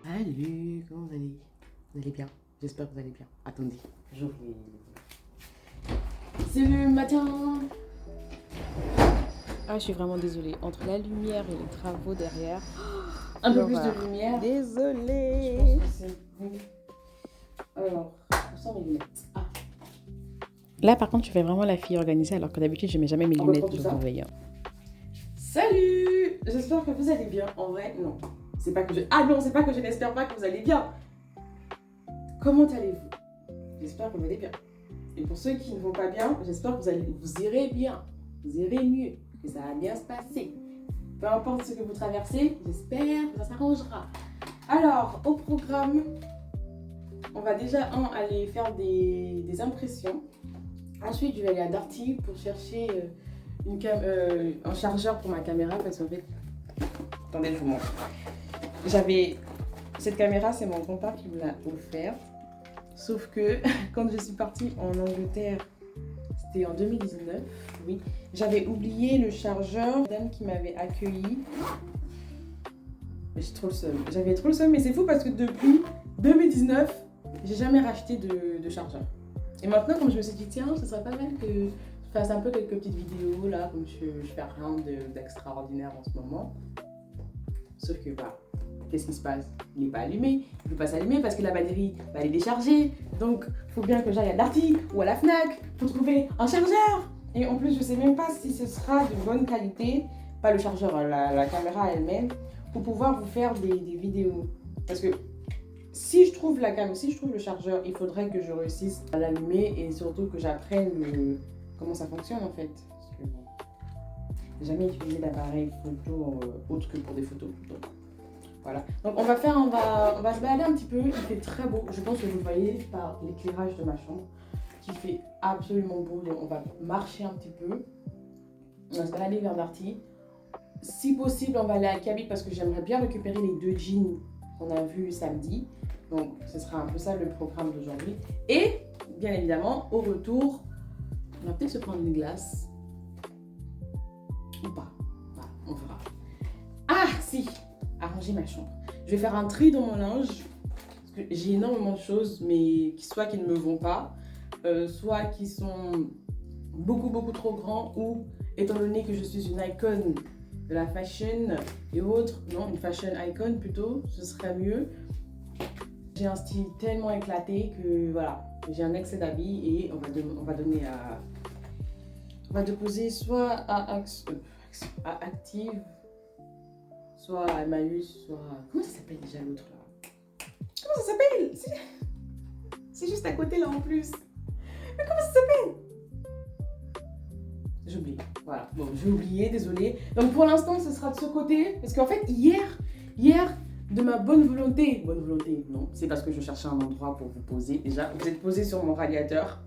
Salut, comment vous allez? Vous allez bien? J'espère que vous allez bien. Attendez, j'ouvre les... C'est le matin. Ah, je suis vraiment désolée. Entre la lumière et les travaux derrière, un peu plus de lumière. Désolée. Je pense que c'est bon. Alors, où sont mes lunettes? Ah, Là, par contre, tu fais vraiment la fille organisée, alors que d'habitude, je mets jamais mes On va lunettes prendre de tout ça réveil. salut! J'espère que vous allez bien. En vrai, non. C'est pas que je... Ah non, c'est pas que je n'espère pas que vous allez bien. Comment allez-vous? J'espère que vous allez bien. Et pour ceux qui ne vont pas bien, j'espère que vous irez bien. Vous irez mieux. Que ça va bien se passer. Peu importe ce que vous traversez, j'espère que ça s'arrangera. Alors, au programme, on va déjà aller faire des impressions. Ensuite, je vais aller à Darty pour chercher un chargeur pour ma caméra parce qu'en fait, attendez, je vous montre. Cette caméra, c'est mon compère qui me l'a offert. Sauf que quand je suis partie en Angleterre, c'était en 2019, oui, j'avais oublié le chargeur. La dame qui m'avait accueilli. J'ai trop le seum. J'avais trop le seum, mais c'est fou parce que depuis 2019, j'ai jamais racheté de chargeur. Et maintenant, comme je me suis dit, tiens, ce serait pas mal que je fasse un peu quelques petites vidéos là, comme je fais rien d'extraordinaire en ce moment. Sauf que bah, qu'est-ce qui se passe? Il n'est pas allumé, il ne peut pas s'allumer parce que la batterie elle est déchargée. Donc, il faut bien que j'aille à Darty ou à la Fnac pour trouver un chargeur. Et en plus, je ne sais même pas si ce sera de bonne qualité, pas le chargeur, la caméra elle-même, pour pouvoir vous faire des vidéos. Parce que si je trouve le chargeur, il faudrait que je réussisse à l'allumer et surtout que j'apprenne comment ça fonctionne en fait. Parce que bon, j'ai jamais utilisé d'appareil photo autre que pour des photos. Donc, voilà. Donc on va se balader un petit peu. Il fait très beau. Je pense que vous voyez par l'éclairage de ma chambre qu'il fait absolument beau. Donc on va marcher un petit peu. On va se balader vers Darty. Si possible, on va aller à Kaby parce que j'aimerais bien récupérer les 2 jeans qu'on a vus samedi. Donc ce sera un peu ça le programme d'aujourd'hui. Et bien évidemment, au retour, on va peut-être se prendre une glace. Ou pas. Voilà, on verra. Ah si, arranger ma chambre. Je vais faire un tri dans mon linge. Parce que j'ai énormément de choses, mais soit qui ne me vont pas, soit qui sont beaucoup trop grands, ou étant donné que je suis une icône de la fashion et autres, non, une fashion icon plutôt, ce serait mieux. J'ai un style tellement éclaté que voilà, j'ai un excès d'habits et on va donner à... On va déposer soit à Active, soit à Emmaüs, soit... Comment ça s'appelle déjà l'autre là? Comment ça s'appelle? C'est juste à côté là en plus. Mais comment ça s'appelle? J'ai oublié. Voilà. Bon, j'ai oublié, désolé. Donc pour l'instant, ce sera de ce côté. Parce qu'en fait, hier, de ma bonne volonté, non, c'est parce que je cherchais un endroit pour vous poser. Déjà, vous êtes posé sur mon radiateur,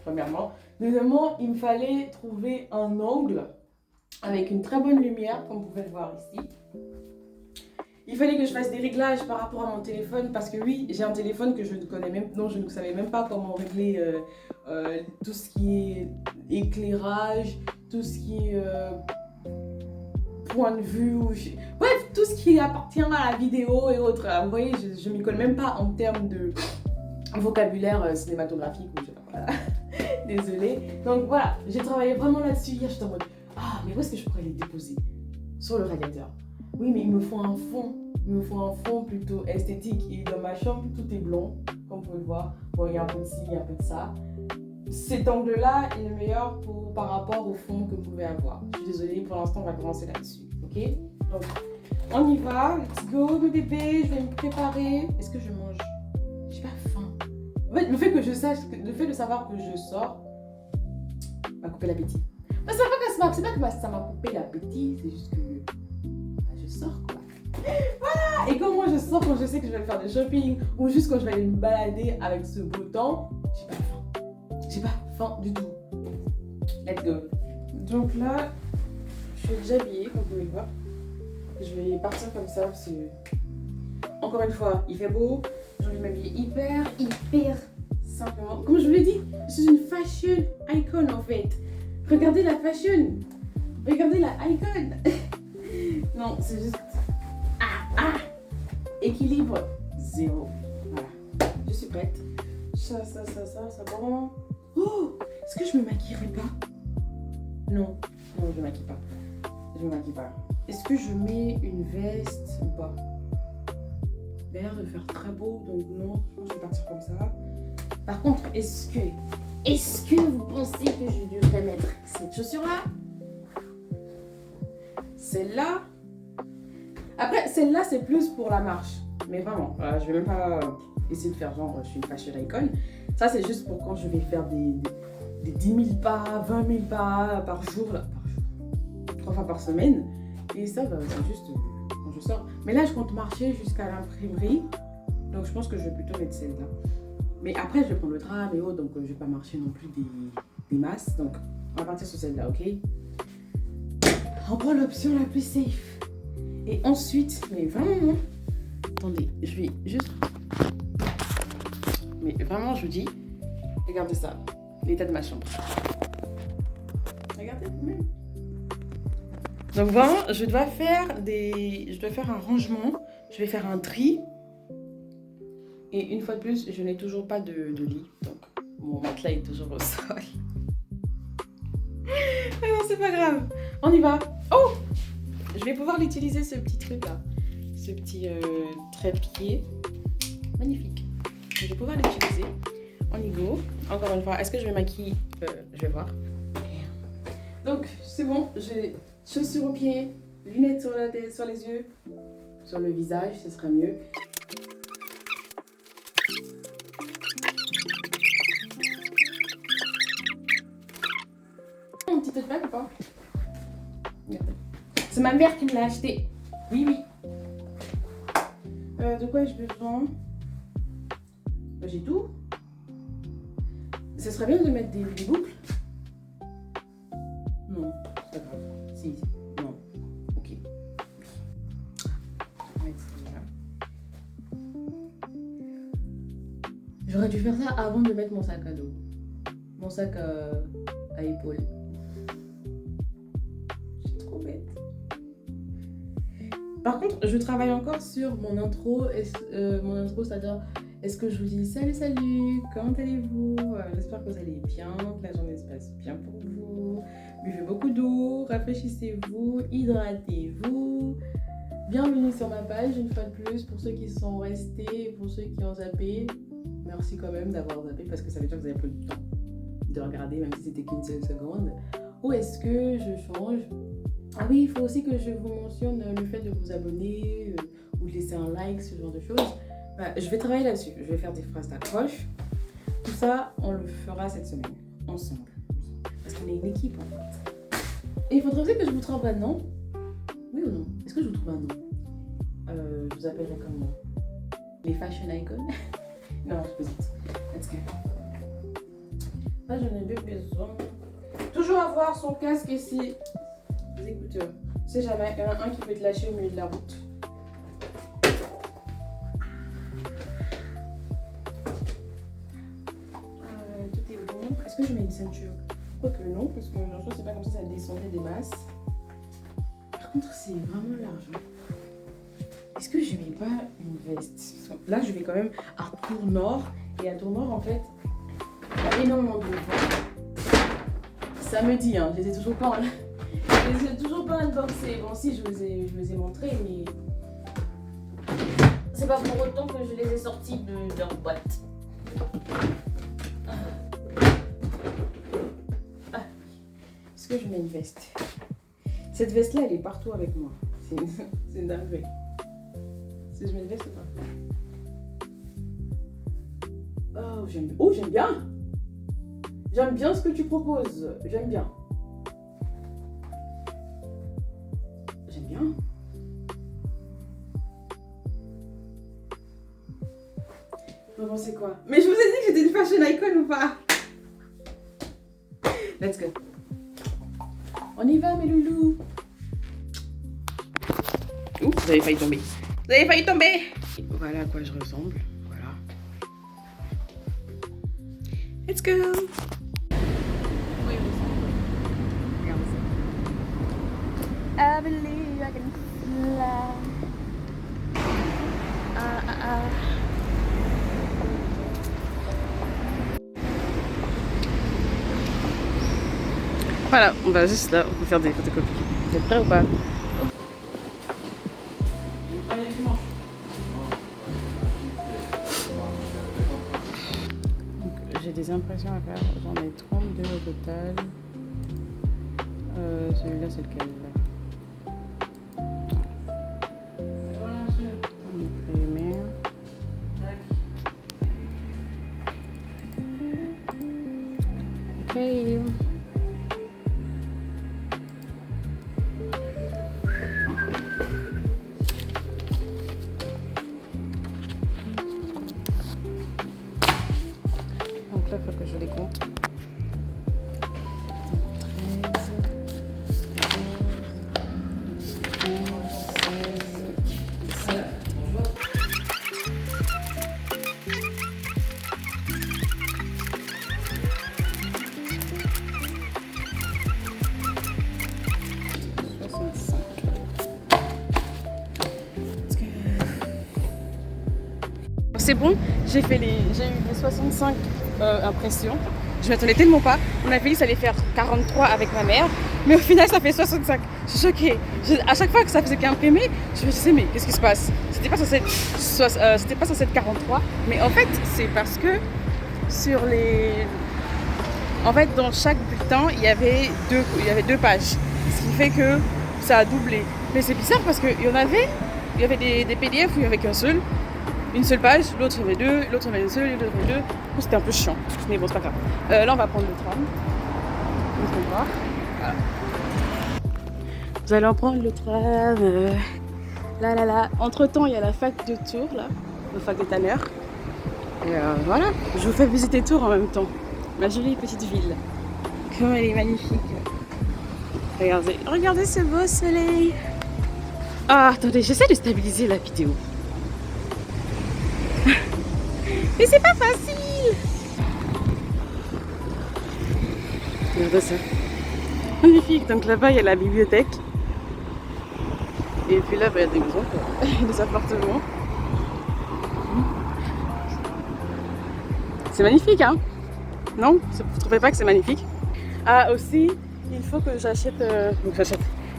premièrement. Deuxièmement, il me fallait trouver un angle avec une très bonne lumière, comme vous pouvez le voir ici. Il fallait que je fasse des réglages par rapport à mon téléphone parce que oui, j'ai un téléphone que je ne connais même, non, je ne savais même pas comment régler tout ce qui est éclairage, tout ce qui est point de vue, bref, tout ce qui appartient à la vidéo et autres. Vous voyez, je ne m'y connais même pas en termes de vocabulaire cinématographique ou je sais pas quoi. Désolée. Donc voilà, j'ai travaillé vraiment là-dessus hier, j'étais en mode, ah, mais où est-ce que je pourrais les déposer? Sur le radiateur. Oui, mais il me faut un fond plutôt esthétique. Et dans ma chambre, tout est blanc, comme vous pouvez le voir. Bon, il y a un peu de ci, il y a un peu de ça. Cet angle-là est le meilleur par rapport au fond que vous pouvez avoir. Je suis désolée, pour l'instant, on va commencer là-dessus. Ok? Donc, on y va. Let's go, mes bébés. Je vais me préparer. Est-ce que je mange? J'ai pas faim. En fait, le fait de savoir que je sors m'a coupé l'appétit. C'est pas que ça m'a coupé l'appétit, c'est juste que je sors quoi. Voilà. Et comment je sors quand je sais que je vais faire du shopping ou juste quand je vais aller me balader avec ce beau temps, j'ai pas faim. J'ai pas faim du tout. Let's go. Donc là, je suis déjà habillée, comme vous pouvez le voir. Je vais partir comme ça parce que, encore une fois, il fait beau. J'ai envie de m'habiller hyper simplement. Comme je vous l'ai dit, je suis une fashion icon en fait. Regardez la fashion. Regardez la icon. Non, c'est juste... Équilibre, 0. Voilà. Je suis prête. Ça bon. Oh, est-ce que je me maquillerai pas? Non, non, je me maquille pas. Je me maquille pas. Est-ce que je mets une veste ou pas? Il a l'air de faire très beau, donc non, je vais partir comme ça. Par contre, est-ce que vous pensez que je devrais mettre cette chaussure-là? Celle-là? Après, celle-là, c'est plus pour la marche. Mais vraiment, je vais même pas essayer de faire genre, je suis une fashion icon. Ça, c'est juste pour quand je vais faire des 10 000 pas, 20 000 pas par jour, là, 3 fois par semaine. Et ça, c'est juste quand je sors. Mais là, je compte marcher jusqu'à l'imprimerie. Donc, je pense que je vais plutôt mettre celle-là. Mais après, je vais prendre le tram et autres. Donc, je vais pas marcher non plus des masses. Donc, on va partir sur celle-là, ok? On prend l'option la plus safe. Et ensuite, mais vraiment, attendez, je vais juste... Mais vraiment, je vous dis, regardez ça, l'état de ma chambre. Regardez vous-même. Donc vraiment, je dois faire un rangement, je vais faire un tri. Et une fois de plus, je n'ai toujours pas de lit. Donc, mon matelas est toujours au sol. Mais non, c'est pas grave. On y va. Oh! Je vais pouvoir l'utiliser, ce petit truc-là. Ce petit trépied. Magnifique. Je vais pouvoir l'utiliser. On y go. Encore une fois, est-ce que je vais maquiller? Je vais voir. Donc, c'est bon. J'ai chaussures aux pieds, lunettes sur la tête, sur les yeux, sur le visage, ce sera mieux. Un petit tote bag ou pas? C'est ma mère qui me l'a acheté. Oui, oui. De quoi ai-je besoin? J'ai tout. Ce serait bien de mettre des boucles. Non, c'est pas grave. Si, non. Ok. Je vais mettre ça là. J'aurais dû faire ça avant de mettre mon sac à dos. Mon sac à épaules. Je suis trop bête. Par contre, je travaille encore sur mon intro. C'est-à-dire, est-ce que je vous dis salut, salut, comment allez-vous? J'espère que vous allez bien, que la journée se passe bien pour vous. Buvez beaucoup d'eau, rafraîchissez-vous, hydratez-vous. Bienvenue sur ma page une fois de plus pour ceux qui sont restés, pour ceux qui ont zappé. Merci quand même d'avoir zappé parce que ça veut dire que vous avez pris du temps de regarder, même si c'était qu'une seule seconde. Ou est-ce que je change? Ah oui, il faut aussi que je vous mentionne le fait de vous abonner ou de laisser un like, ce genre de choses. Je vais travailler là-dessus. Je vais faire des phrases d'accroche. Tout ça, on le fera cette semaine, ensemble. Parce qu'on est une équipe, en fait. Et il faudrait aussi que je vous trouve un nom. Oui ou non? Est-ce que je vous trouve un nom? Je vous appellerai comment? Les fashion icons? Non, je plaisante. Let's go. Là, j'en ai besoin. Toujours avoir son casque et ses écouteurs. Tu sais jamais, il y en a un qui peut te lâcher au milieu de la route. Tout est bon. Est-ce que je mets une ceinture? Je crois que non, parce que je pense c'est pas comme ça descendait des masses. Par contre, c'est vraiment large. Est-ce que je mets pas une veste? Là, je vais quand même à Tour Nord. Et à Tour Nord, en fait, il y a énormément de vent. Samedi, hein, je les ai toujours pas unboxés. Bon, si, je vous ai montré, mais c'est pas pour autant que je les ai sortis de leur boîte. Est-ce que je mets une veste? Cette veste-là, elle est partout avec moi. C'est une dinguerie. Si je mets une veste ou pas? Oh, j'aime bien. J'aime bien ce que tu proposes. J'aime bien. J'aime bien. Vous pensez quoi? Mais je vous ai dit que j'étais une fashion icon ou pas? Let's go. On y va, mes loulous. Ouh, vous avez failli tomber. Vous avez failli tomber. Voilà à quoi je ressemble. Voilà. Let's go. Oui, regardez ça. I believe I can fly. Voilà, on va juste là, on peut faire des photocopies. Vous êtes prêts ou pas? J'ai des impressions à faire, j'en ai 32 au total. Celui-là c'est lequel là? Imprimer. Ok. Donc là, il faut que je les compte. 13, 16, 17. C'est bon, j'ai eu les 65 impressions. Je m'attendais tellement pas. On avait dit que ça allait faire 43 avec ma mère, mais au final ça fait 65. Je suis choquée. À chaque fois que ça faisait qu'imprimer, je me disais mais qu'est-ce qui se passe? C'était pas censé être 43, mais en fait c'est parce que dans chaque bulletin il y avait deux pages, ce qui fait que ça a doublé. Mais c'est bizarre parce qu'il y avait des PDF où il y avait une seule page, l'autre il y avait deux, l'autre il y avait une seule, l'autre il y avait deux. C'était un peu chiant, mais bon c'est pas grave. Là on va prendre le tram. Voilà. Vous allez en prendre le tram. Là. Entre temps il y a la fac de Tours là, la fac des tanneurs. Et voilà, je vous fais visiter Tours en même temps. Ma jolie petite ville. Comme elle est magnifique. Regardez ce beau soleil. Ah attendez, j'essaie de stabiliser la vidéo. Mais c'est pas facile. Regardez ça. Magnifique. Donc là-bas, il y a la bibliothèque. Et puis là, il y a des maisons, des appartements. C'est magnifique, hein? Non? Vous trouvez pas que c'est magnifique? Ah, aussi, il faut que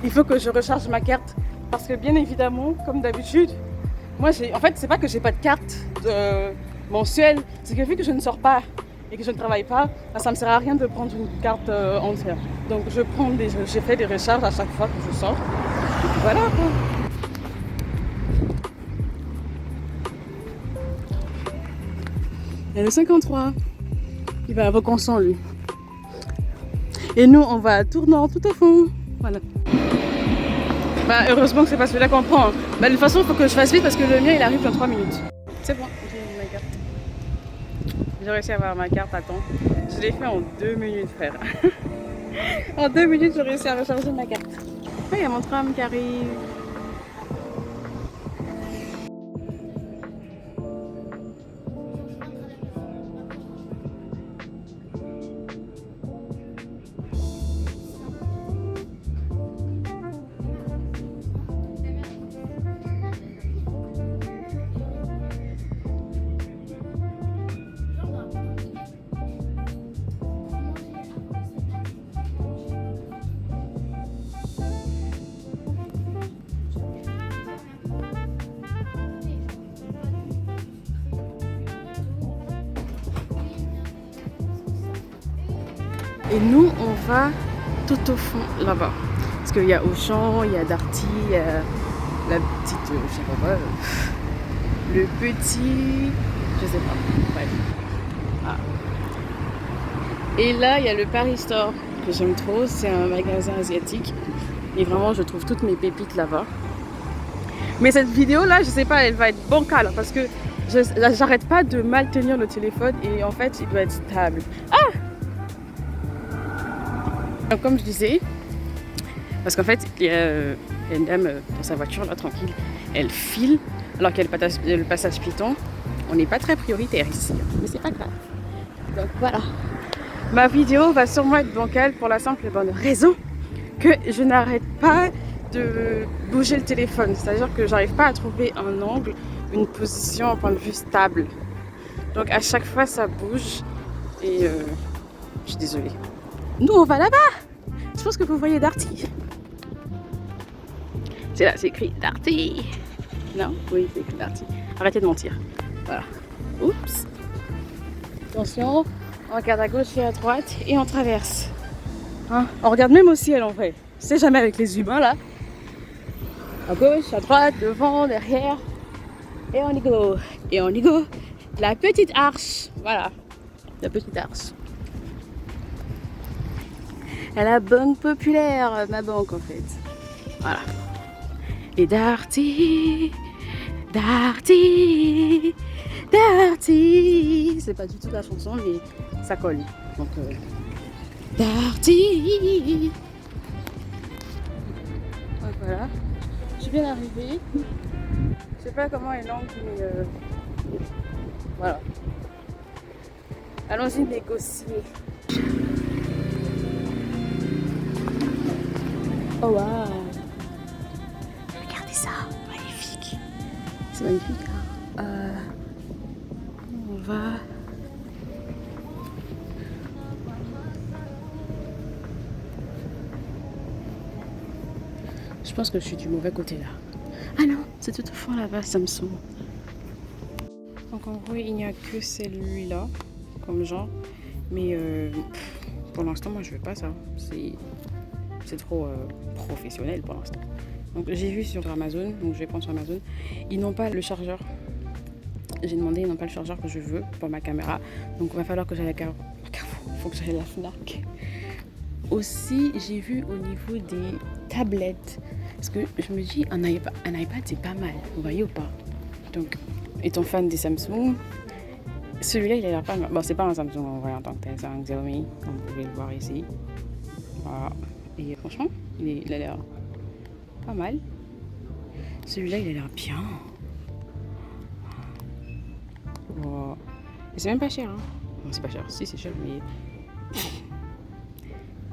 il faut que je recharge ma carte. Parce que bien évidemment, comme d'habitude, moi, en fait, c'est pas que j'ai pas de carte mensuelle, c'est que vu que je ne sors pas et que je ne travaille pas, ça me sert à rien de prendre une carte entière. Donc je fais des recharges à chaque fois que je sors. Et puis voilà quoi. Il y a le 53. Il va à Vaucanson lui. Et nous on va à Tournant tout au fond. Voilà. Bah heureusement que c'est pas celui-là qu'on prend. Bah de toute façon il faut que je fasse vite parce que le mien il arrive dans 3 minutes. C'est bon, j'ai eu ma carte. J'ai réussi à avoir ma carte à temps. Je l'ai fait en 2 minutes frère. En 2 minutes j'ai réussi à recharger ma carte. Ah, il y a mon tram qui arrive. Et nous, on va tout au fond là-bas. Parce qu'il y a Auchan, il y a Darty, il y a la petite, je sais pas, le petit, je sais pas, bref. Ah. Et là, il y a le Paris Store que j'aime trop. C'est un magasin asiatique. Et vraiment, je trouve toutes mes pépites là-bas. Mais cette vidéo-là, je sais pas, elle va être bancale parce que j'arrête pas de mal tenir le téléphone et en fait, il doit être stable. Ah! Donc, comme je disais, parce qu'en fait, il y a une dame dans sa voiture, là, tranquille, elle file, alors qu'il y a le passage piéton. On n'est pas très prioritaire ici, mais c'est pas grave. Donc voilà. Ma vidéo va sûrement être bancale pour la simple et bonne raison que je n'arrête pas de bouger le téléphone. C'est-à-dire que j'arrive pas à trouver un angle une position au point de vue stable. Donc à chaque fois ça bouge et je suis désolée. Nous on va là-bas. Je pense que vous voyez Darty. C'est là, c'est écrit Darty. Non? Oui, c'est écrit Darty. Arrêtez de mentir. Voilà. Oups. Attention, on regarde à gauche et à droite et on traverse. Hein? On regarde même au ciel en vrai. C'est jamais avec les humains là. À gauche, à droite, devant, derrière. Et on y go. Et on y go. La petite arche. Voilà. La petite arche. À la banque populaire, ma banque en fait. Voilà. Et Darty, Darty, Darty. C'est pas du tout la chanson, mais ça colle. Donc, Darty. Donc voilà. Je suis bien arrivée. Je sais pas comment est l'angle, mais voilà. Allons-y négocier. Oh waouh! Regardez ça, magnifique. C'est magnifique. On va. Je pense que je suis du mauvais côté là. Ah non, c'est tout au fond là-bas, Samsung. Donc en gros, il n'y a que celui-là comme genre, mais pour l'instant, moi je veux pas ça. C'est trop professionnel pour l'instant. Donc j'ai vu sur Amazon, donc je vais prendre sur Amazon. Ils n'ont pas le chargeur. J'ai demandé, ils n'ont pas le chargeur que je veux pour ma caméra. Donc il va falloir que j'aille à Carrefour. Il faut que j'aille à la Fnac. Aussi, j'ai vu au niveau des tablettes. Parce que je me dis, un iPad c'est pas mal. Vous voyez ou pas? Donc, étant fan des Samsung, celui-là il a l'air pas mal. Bon, c'est pas un Samsung en vrai en tant que tel, c'est un Xiaomi, comme vous pouvez le voir ici. Voilà. Et franchement, il a l'air pas mal. Celui-là, il a l'air bien. Wow. Et c'est même pas cher. Hein. Bon, c'est pas cher. Si, c'est cher,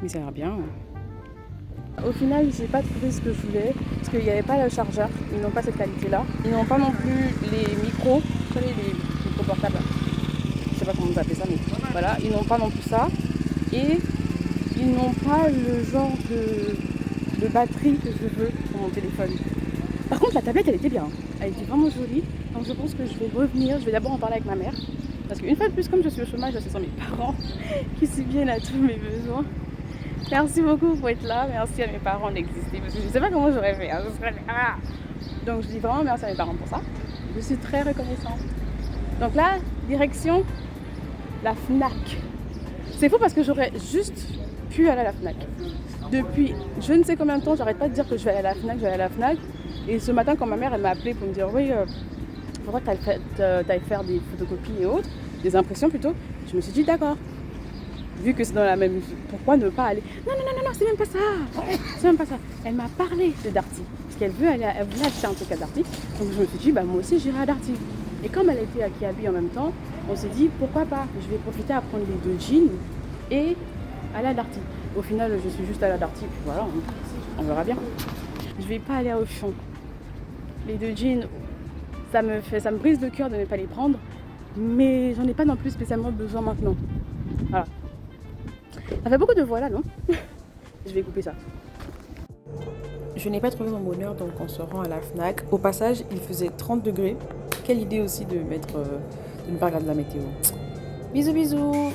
mais ça a l'air bien. Au final, j'ai pas trouvé ce que je voulais. Parce qu'il n'y avait pas le chargeur. Ils n'ont pas cette qualité-là. Ils n'ont pas non plus les micros. Vous savez, les micros portables. Je sais pas comment vous appelez ça, mais voilà. Ils n'ont pas non plus ça. Et ils n'ont pas le genre de batterie que je veux pour mon téléphone. Par contre, la tablette, elle était bien. Elle était vraiment jolie. Donc je pense que je vais revenir. Je vais d'abord en parler avec ma mère. Parce qu'une fois de plus, comme je suis au chômage, ce sont mes parents qui subviennent à tous mes besoins. Merci beaucoup pour être là. Merci à mes parents d'exister. Parce que je ne sais pas comment j'aurais fait. Hein. Donc je dis vraiment merci à mes parents pour ça. Je suis très reconnaissante. Donc là, direction la Fnac. C'est fou parce que j'aurais juste pu aller à la Fnac. Depuis je ne sais combien de temps, j'arrête pas de dire que je vais aller à la Fnac, Et ce matin, quand ma mère elle m'a appelé pour me dire oui, il faudra que tu ailles faire des photocopies et autres, des impressions plutôt, je me suis dit d'accord. Vu que c'est dans la même... Pourquoi ne pas aller... Non, c'est même pas ça. C'est même pas ça. Elle m'a parlé de Darty. Parce qu'elle voulait acheter un truc à Darty. Donc je me suis dit, bah moi aussi j'irai à Darty. Et comme elle était à Kiabi en même temps, on s'est dit, pourquoi pas. Je vais profiter à prendre les 2 jeans et aller à Darty. Au final, je suis juste allée à Darty. Puis voilà, on verra bien. Je vais pas aller à Auchan. Les 2 jeans, ça me brise le cœur de ne pas les prendre. Mais j'en ai pas non plus spécialement besoin maintenant. Voilà. Ça fait beaucoup de voix là, non? Je vais couper ça. Je n'ai pas trouvé mon bonheur, donc on se rend à la Fnac. Au passage, il faisait 30 degrés. Quelle idée aussi de ne pas regarder la météo. Bisous, bisous.